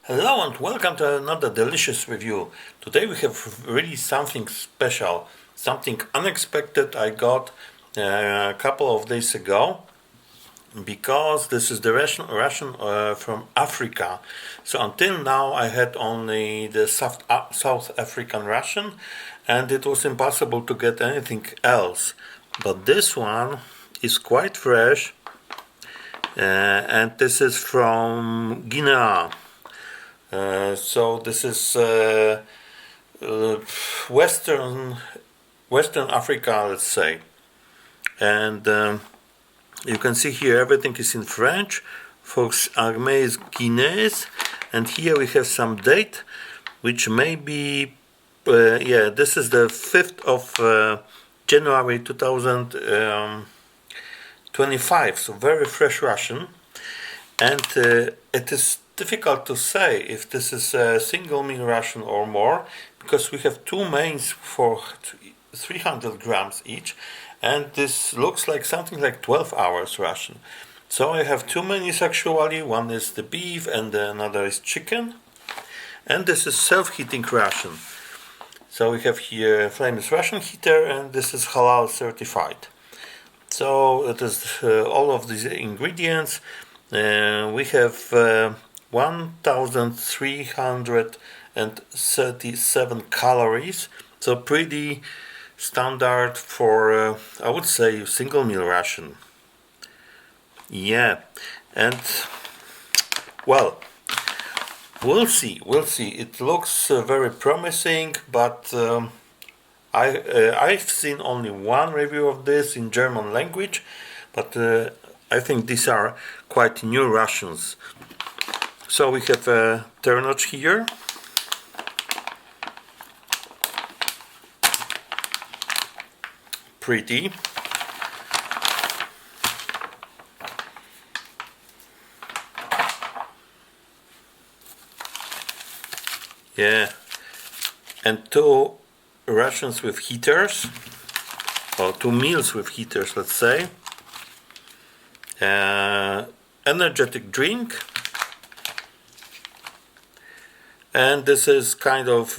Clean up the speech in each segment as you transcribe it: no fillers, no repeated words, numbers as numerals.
Hello and welcome to another delicious review. Today we have really something special, something unexpected I got a couple of days ago, because this is the ration from Africa. So until now I had only the South African ration, and it was impossible to get anything else. But this one is quite fresh, and this is from Guinea. So this is Western Africa, let's say, and you can see here everything is in French. Fox Armée is Guineas, and here we have some date, which may be this is the 5th of January 2025. So very fresh ration, and it is difficult to say if this is a single meal ration or more, because we have two mains for 300 grams each, and this looks like something like 12 hours ration. So I have two menus actually. One is the beef and another is chicken, and this is self-heating ration. So we have here flameless ration heater, and this is halal certified. So it is all of these ingredients. We have 1337 calories, so pretty standard for I would say single meal ration. Yeah, and well, we'll see. It looks very promising, but I've seen only one review of this in German language, but I think these are quite new rations. So we have a turnage here. Pretty. Yeah. And two rations with heaters, or two meals with heaters, let's say. Energetic drink. And this is kind of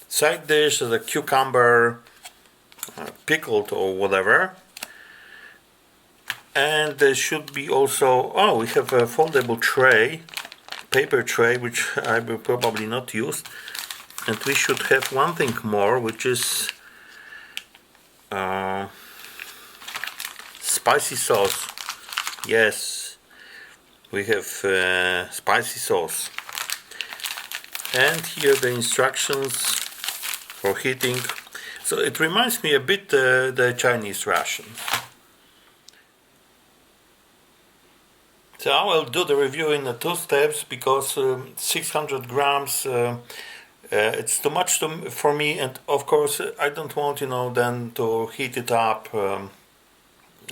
side dish, as a cucumber, pickled or whatever. And there should be also, we have a foldable tray, paper tray, which I will probably not use. And we should have one thing more, which is spicy sauce. Yes, we have spicy sauce. And here the instructions for heating. So it reminds me a bit the Chinese ration. So I will do the review in 2 steps, because 600 grams it's too much for me, and of course I don't want then to heat it up,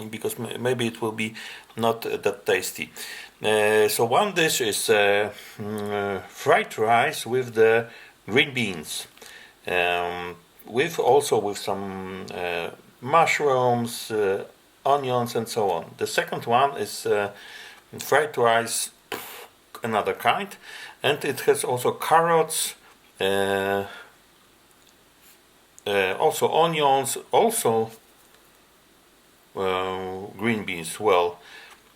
because maybe it will be not that tasty. So one dish is fried rice with the green beans, with some mushrooms, onions, and so on. The second one is fried rice, another kind, and it has also carrots, also onions, also green beans. Well,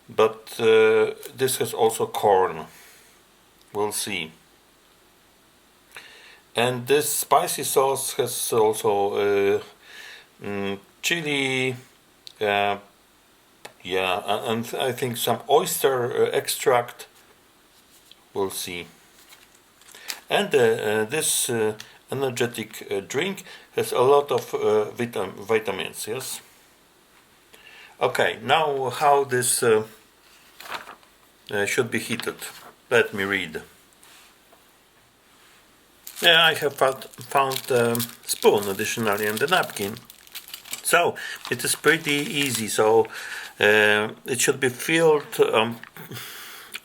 but this has also corn. We'll see. And this spicy sauce has also chili, and I think some oyster extract. We'll see. And this energetic drink has a lot of vitamins. Yes. Okay, now how this should be heated. Let me read. Yeah, I have found a spoon additionally and a napkin. So it is pretty easy. So it should be filled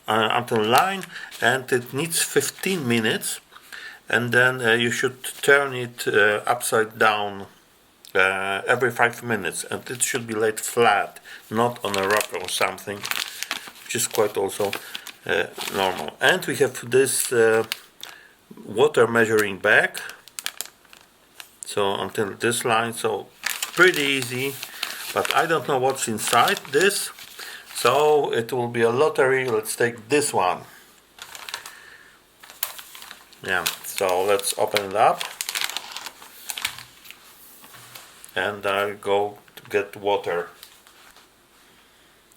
until line, and it needs 15 minutes, and then you should turn it upside down every 5 minutes, and it should be laid flat, not on a rock or something, which is quite also normal. And we have this water measuring bag, so until this line, so pretty easy, but I don't know what's inside this, so it will be a lottery. Let's take this one. Yeah, so let's open it up and I'll go to get water.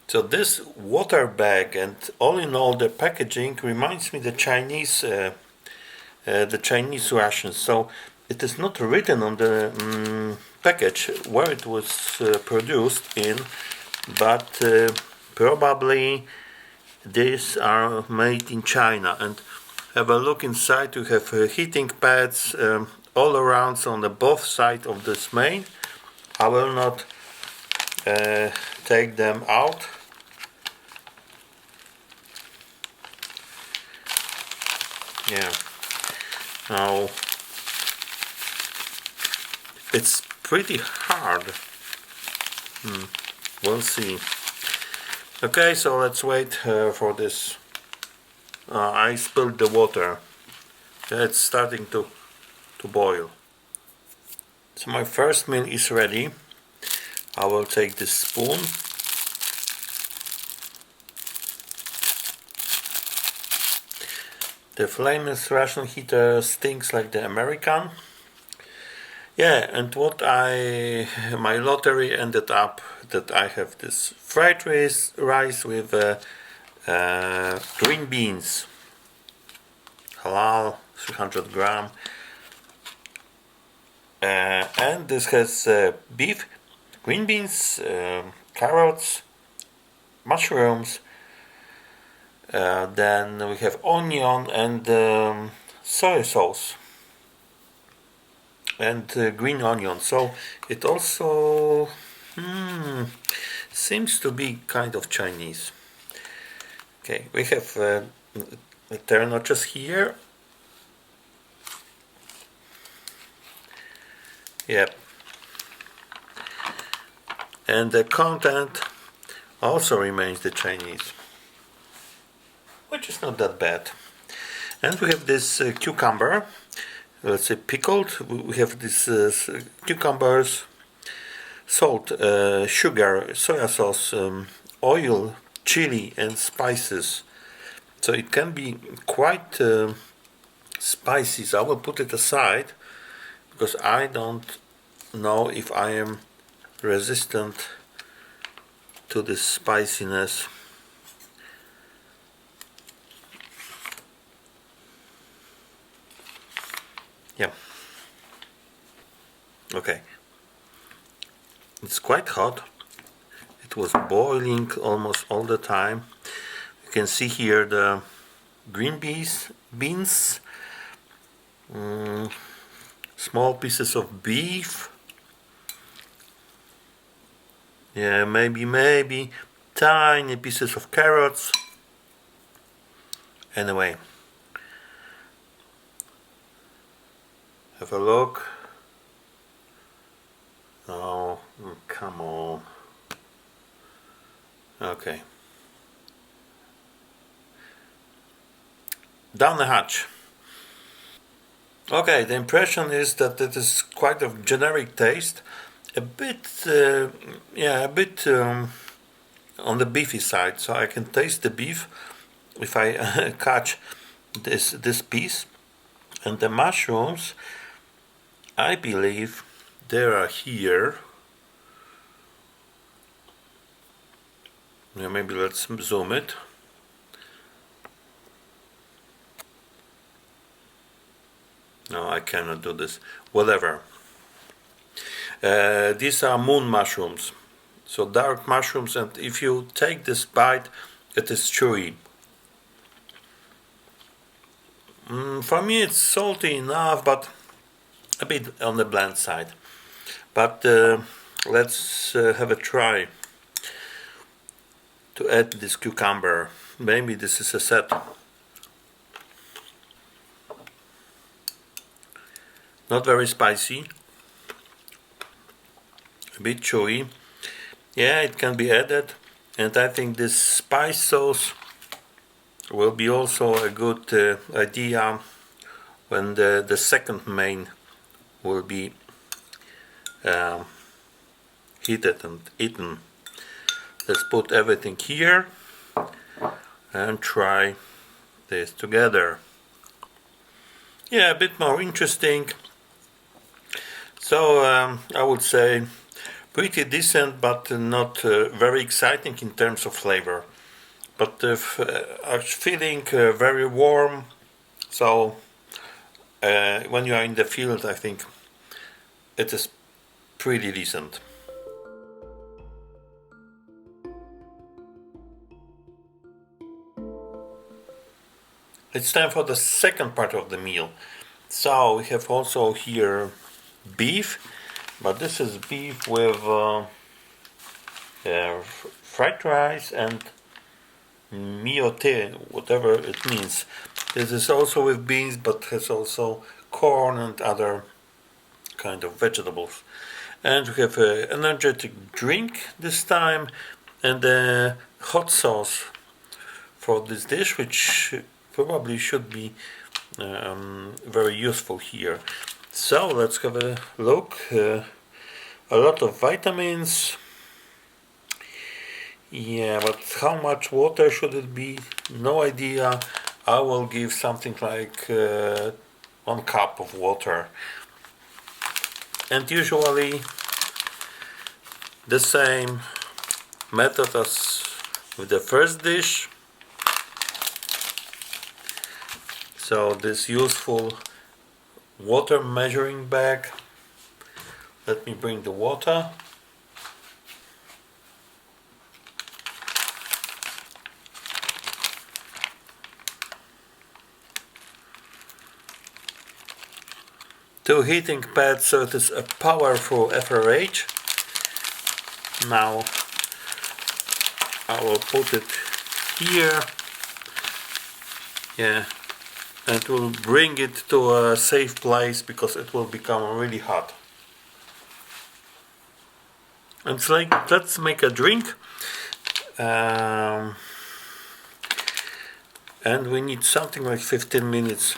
So this water bag and all in all the packaging reminds me the Chinese rations. So it is not written on the package where it was produced in, but probably these are made in China. And have a look inside. You have heating pads all around, so on the both sides of this main. I will not take them out. Yeah. Now it's pretty hard. We'll see. Okay, so let's wait for this. I spilled the water. It's starting to boil. So my first meal is ready. I will take this spoon. The flameless ration heater stinks like the American. Yeah, and my lottery ended up that I have this fried rice with green beans, halal, 300 gram, and this has beef, green beans, carrots, mushrooms. Then we have onion and soy sauce and green onion. So it also seems to be kind of Chinese. Okay, we have ternotches here. Yep. And the content also remains the Chinese, which is not that bad. And we have this cucumber, let's say pickled. We have these cucumbers, salt, sugar, soya sauce, oil, chili and spices. So it can be quite spicy, so I will put it aside because I don't know if I am resistant to this spiciness. Yeah. Okay. It's quite hot. It was boiling almost all the time. You can see here the green beans, small pieces of beef. Yeah, maybe tiny pieces of carrots. Anyway, have a look. Oh, come on. Okay. Down the hatch. Okay, the impression is that it is quite a generic taste. A bit on the beefy side, so I can taste the beef if I catch this piece. And the mushrooms, I believe they are here. Yeah, maybe let's zoom it. No, I cannot do this. Whatever. These are moon mushrooms, so dark mushrooms, and if you take this bite, it is chewy. For me it's salty enough, but a bit on the bland side. But let's have a try to add this cucumber. Maybe this is a set. Not very spicy. A bit chewy. Yeah, it can be added, and I think this spice sauce will be also a good idea when the second main will be heated and eaten. Let's put everything here and try this together. Yeah, a bit more interesting. So I would say pretty decent, but not very exciting in terms of flavor. But I'm feeling very warm. So when you are in the field, I think it is pretty decent. It's time for the second part of the meal. So we have also here beef, but this is beef with fried rice and miote, whatever it means. This is also with beans, but has also corn and other kind of vegetables. And we have an energetic drink this time, and a hot sauce for this dish, which probably should be very useful here. So let's have a look. A lot of vitamins. Yeah, but how much water should it be? No idea. I will give something like 1 cup of water. And usually the same method as with the first dish. So this useful water measuring bag. Let me bring the water. Two heating pads, so it is a powerful FRH. Now I will put it here. Yeah, and will bring it to a safe place because it will become really hot. And it's like, let's make a drink. And we need something like 15 minutes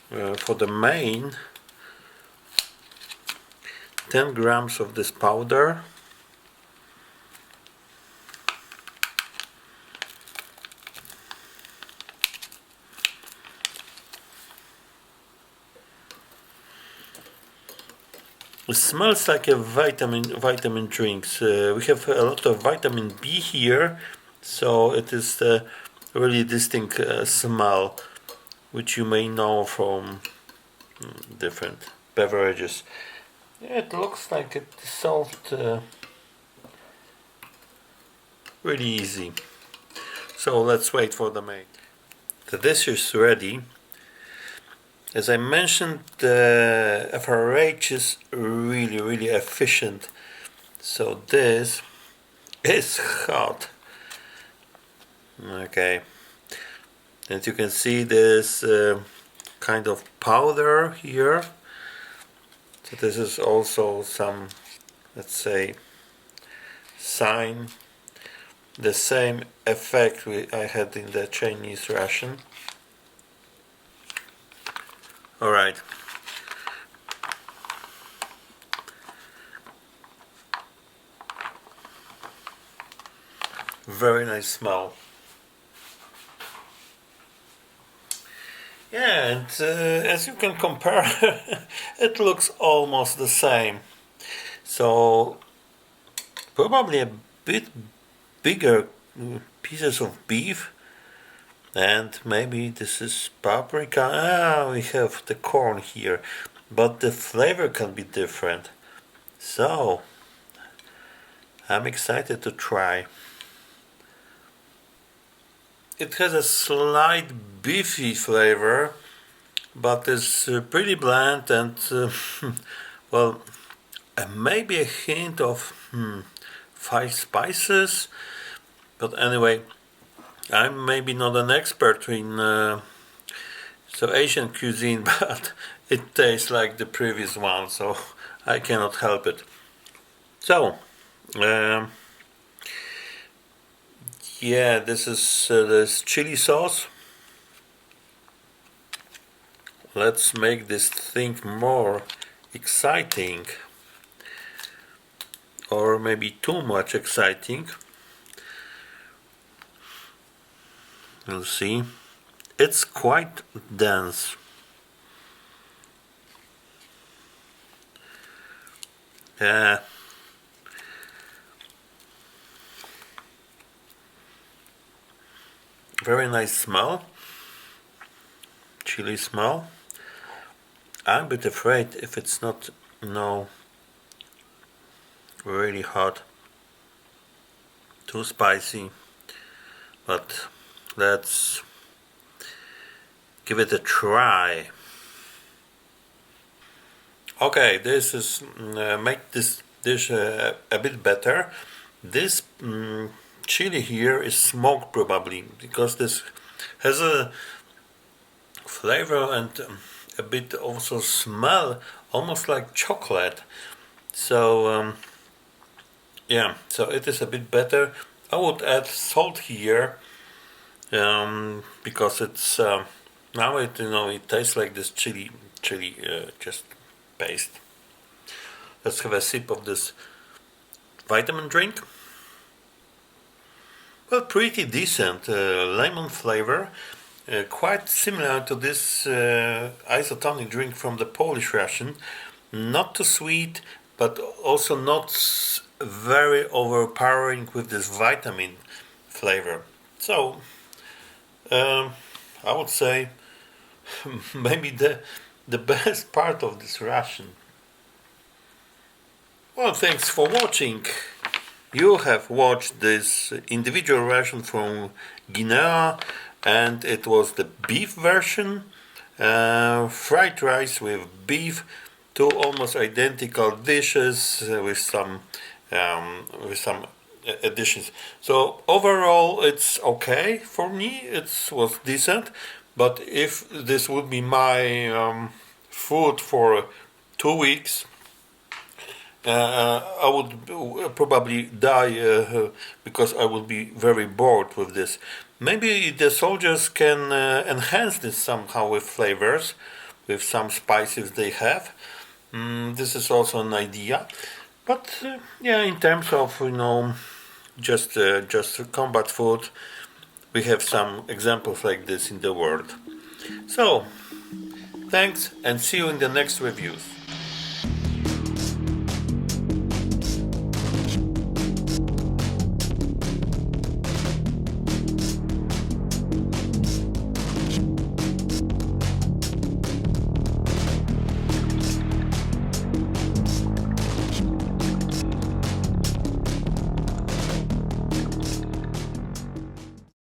for the main. 10 grams of this powder. It smells like a vitamin drinks. We have a lot of vitamin B here, so it is a really distinct smell, which you may know from different beverages. It looks like it dissolved really easy. So let's wait for the main. The dish is ready. As I mentioned, the FRH is really efficient. So this is hot. Okay. As you can see, this kind of powder here. So this is also some, let's say, sign. The same effect I had in the Chinese ration. Alright. Very nice smell. Yeah, and as you can compare, it looks almost the same. So probably a bit bigger pieces of beef, and maybe this is paprika. We have the corn here, but the flavor can be different. So I'm excited to try. It has a slight beefy flavor, but it's pretty bland and well, maybe a hint of 5 spices. But anyway, I'm maybe not an expert in Asian cuisine, but it tastes like the previous one, so I cannot help it. So yeah, this is this chili sauce. let's make this thing more exciting, or maybe too much exciting. We'll see. It's quite dense. Very nice smell, chili smell. I'm a bit afraid if it's not, really hot, too spicy, but let's give it a try. Okay, this is make this dish a bit better. This chili here is smoked probably, because this has a flavor and a bit also smell almost like chocolate. So yeah, so it is a bit better. I would add salt here because it's now it tastes like this chili just paste. Let's have a sip of this vitamin drink. Well, pretty decent lemon flavor, quite similar to this isotonic drink from the Polish ration. Not too sweet, but also not very overpowering with this vitamin flavor. So I would say maybe the best part of this ration. Well, thanks for watching. You have watched this individual ration from Guinea, and it was the beef version, fried rice with beef, two almost identical dishes with some additions. So overall, it's okay for me. It was decent, but if this would be my food for 2 weeks, I would probably die because I would be very bored with this. Maybe the soldiers can enhance this somehow with flavors, with some spices they have. This is also an idea. But yeah, in terms of just combat food, we have some examples like this in the world. So thanks, and see you in the next reviews.